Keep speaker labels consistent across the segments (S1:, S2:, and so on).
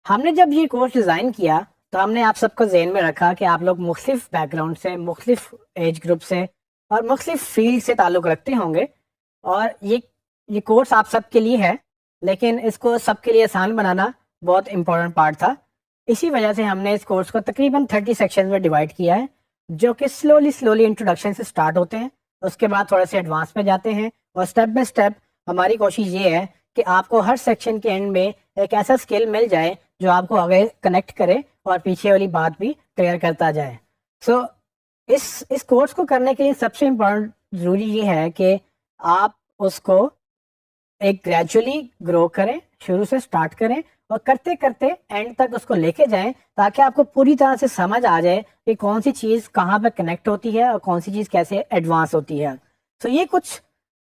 S1: हमने जब ये कोर्स डिज़ाइन किया तो हमने आप सबको ज़हन में रखा कि आप लोग मुख्तलिफ बैकग्राउंड से, मुख्तलिफ एज ग्रुप से और मुख्तलिफ फील्ड से ताल्लुक़ रखते होंगे और ये कोर्स आप सबके लिए है, लेकिन इसको सबके लिए आसान बनाना बहुत इम्पोर्टेंट पार्ट था। इसी वजह से हमने इस कोर्स को तकरीबन 30 सेक्शन में डिवाइड किया है, जो कि स्लोली इंट्रोडक्शन से स्टार्ट होते हैं, उसके बाद थोड़े से एडवांस में जाते हैं और स्टेप बाय स्टेप हमारी कोशिश ये है कि आपको हर सेक्शन के एंड में एक ऐसा स्किल मिल जाए जो आपको आगे कनेक्ट करे और पीछे वाली बात भी क्लियर करता जाए। सो इस कोर्स को करने के लिए सबसे इम्पोर्टेंट ज़रूरी ये है कि आप उसको एक ग्रेजुअली ग्रो करें, शुरू से स्टार्ट करें और करते करते एंड तक उसको लेके जाएं, ताकि आपको पूरी तरह से समझ आ जाए कि कौन सी चीज़ कहाँ पे कनेक्ट होती है और कौन सी चीज़ कैसे एडवांस होती है। तो ये कुछ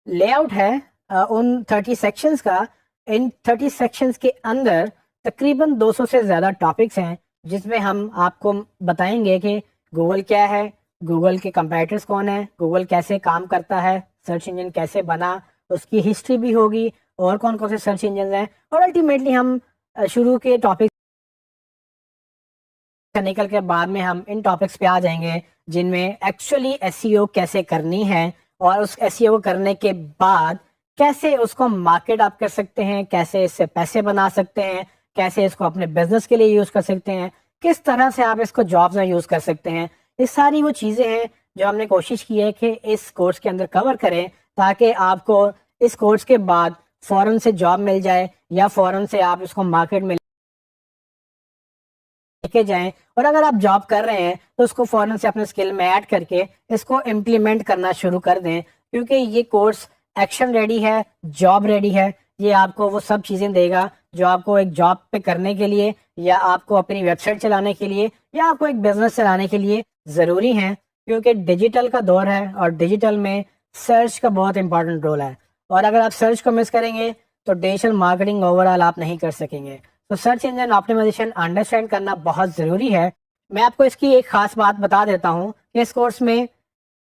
S1: लेआउट है उन 30 सेक्शंस का। इन 30 सेक्शंस के अंदर तकरीबन 200 से ज़्यादा टॉपिक्स हैं, जिसमें हम आपको बताएंगे कि गूगल क्या है, गूगल के कंपैरेटर्स कौन है, गूगल कैसे काम करता है, सर्च इंजन कैसे बना, उसकी हिस्ट्री भी होगी और कौन कौन से सर्च इंजन हैं, और अल्टीमेटली हम शुरू के टॉपिक निकल के बाद में हम इन टॉपिक्स पे आ जाएंगे जिनमें एक्चुअली एसईओ कैसे करनी है और उस एसईओ को करने के बाद कैसे उसको मार्केट आप कर सकते हैं, कैसे इससे पैसे बना सकते हैं, कैसे इसको अपने बिजनेस के लिए यूज़ कर सकते हैं, किस तरह से आप इसको जॉब्स में यूज़ कर सकते हैं। ये सारी वो चीज़ें हैं जो हमने कोशिश की है कि इस कोर्स के अंदर कवर करें, ताकि आपको इस कोर्स के बाद फ़ौरन से जॉब मिल जाए या फ़ौरन से आप इसको मार्केट में लेके जाएं, और अगर आप जॉब कर रहे हैं तो उसको फ़ौरन से अपने स्किल में ऐड करके इसको इम्प्लीमेंट करना शुरू कर दें, क्योंकि ये कोर्स एक्शन रेडी है, जॉब रेडी है। ये आपको वो सब चीज़ें देगा जो आपको एक जॉब पे करने के लिए या आपको अपनी वेबसाइट चलाने के लिए या आपको एक बिजनेस चलाने के लिए ज़रूरी हैं, क्योंकि डिजिटल का दौर है और डिजिटल में सर्च का बहुत इंपॉर्टेंट रोल है, और अगर आप सर्च को मिस करेंगे तो डिजिटल मार्केटिंग ओवरऑल आप नहीं कर सकेंगे। तो सर्च इंजन ऑप्टिमाइजेशन अंडरस्टैंड करना बहुत ज़रूरी है। मैं आपको इसकी एक ख़ास बात बता देता हूँ कि इस कोर्स में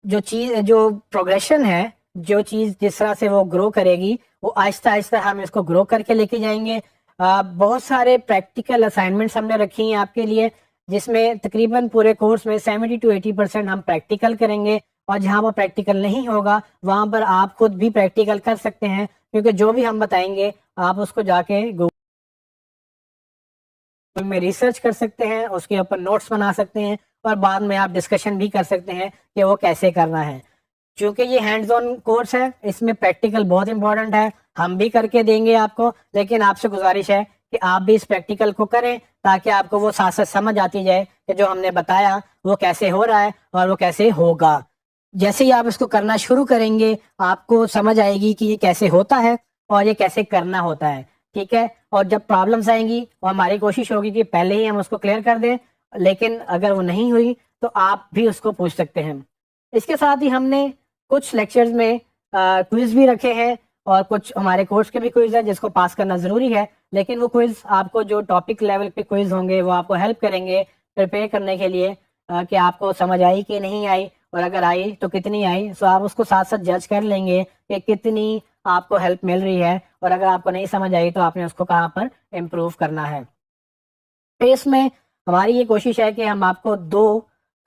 S1: जो प्रोग्रेशन है, जो चीज़ जिस तरह से वो ग्रो करेगी, वो आहिस्ता आहिस्ता हम इसको ग्रो करके लेके जाएंगे। बहुत सारे प्रैक्टिकल असाइनमेंट्स हमने रखी हैं आपके लिए, जिसमें तकरीबन पूरे कोर्स में 70 to 80% हम प्रैक्टिकल करेंगे, और जहाँ वो प्रैक्टिकल नहीं होगा वहाँ पर आप खुद भी प्रैक्टिकल कर सकते हैं, क्योंकि जो भी हम बताएंगे आप उसको जाके गूगल में रिसर्च कर सकते हैं, उसके ऊपर नोट्स बना सकते हैं और बाद में आप डिस्कशन भी कर सकते हैं कि वो कैसे करना है। क्योंकि ये हैंड्स ऑन कोर्स है, इसमें प्रैक्टिकल बहुत इंपॉर्टेंट है, हम भी करके देंगे आपको, लेकिन आपसे गुजारिश है कि आप भी इस प्रैक्टिकल को करें, ताकि आपको वो साथ साथ समझ आती जाए कि जो हमने बताया वो कैसे हो रहा है और वो कैसे होगा। जैसे ही आप इसको करना शुरू करेंगे आपको समझ आएगी कि ये कैसे होता है और ये कैसे करना होता है, ठीक है। और जब प्रॉब्लम्स आएंगी और हमारी कोशिश होगी कि पहले ही हम उसको क्लियर कर दें, लेकिन अगर वो नहीं हुई तो आप भी उसको पूछ सकते हैं। इसके साथ ही हमने कुछ लेक्चर्स में क्विज भी रखे हैं, और कुछ हमारे कोर्स के भी क्विज है जिसको पास करना ज़रूरी है, लेकिन वो क्विज आपको जो टॉपिक लेवल पे क्विज होंगे वो आपको हेल्प करेंगे प्रिपेयर करने के लिए कि आपको समझ आई कि नहीं आई, और अगर आई तो कितनी आई। सो आप उसको साथ साथ जज कर लेंगे कि कितनी आपको हेल्प मिल रही है, और अगर आपको नहीं समझ आई तो आपने उसको कहाँ पर इम्प्रूव करना है। तो इसमें हमारी ये कोशिश है कि हम आपको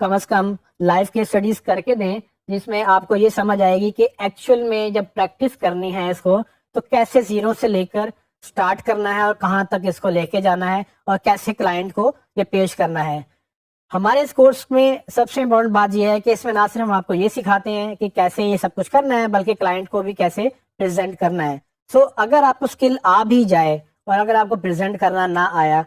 S1: कम से कम लाइफ के स्टडीज करके दें, जिसमें आपको ये समझ आएगी कि एक्चुअल में जब प्रैक्टिस करनी है इसको तो कैसे जीरो से लेकर स्टार्ट करना है और कहाँ तक इसको लेके जाना है और कैसे क्लाइंट को ये पेश करना है। हमारे इस कोर्स में सबसे इम्पोर्टेंट बात यह है कि इसमें ना सिर्फ हम आपको ये सिखाते हैं कि कैसे ये सब कुछ करना है, बल्कि क्लाइंट को भी कैसे प्रेजेंट करना है। सो अगर आपको स्किल आ भी जाए और अगर आपको प्रेजेंट करना ना आया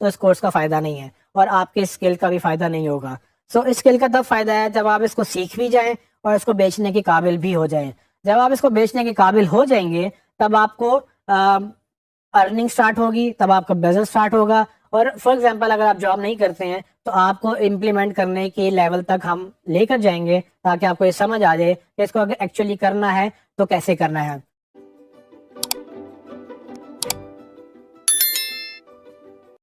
S1: तो इस कोर्स का फ़ायदा नहीं है और आपके स्किल का भी फ़ायदा नहीं होगा। सो इस स्किल का तब फ़ायदा है जब आप इसको सीख भी जाएं और इसको बेचने के काबिल भी हो जाएं। जब आप इसको बेचने के काबिल हो जाएंगे तब आपको अर्निंग स्टार्ट होगी, तब आपका बिजनेस स्टार्ट होगा। और फॉर एग्जांपल अगर आप जॉब नहीं करते हैं तो आपको इम्प्लीमेंट करने के लेवल तक हम लेकर जाएंगे, ताकि आपको ये समझ आ जाए कि इसको अगर एक्चुअली करना है तो कैसे करना है।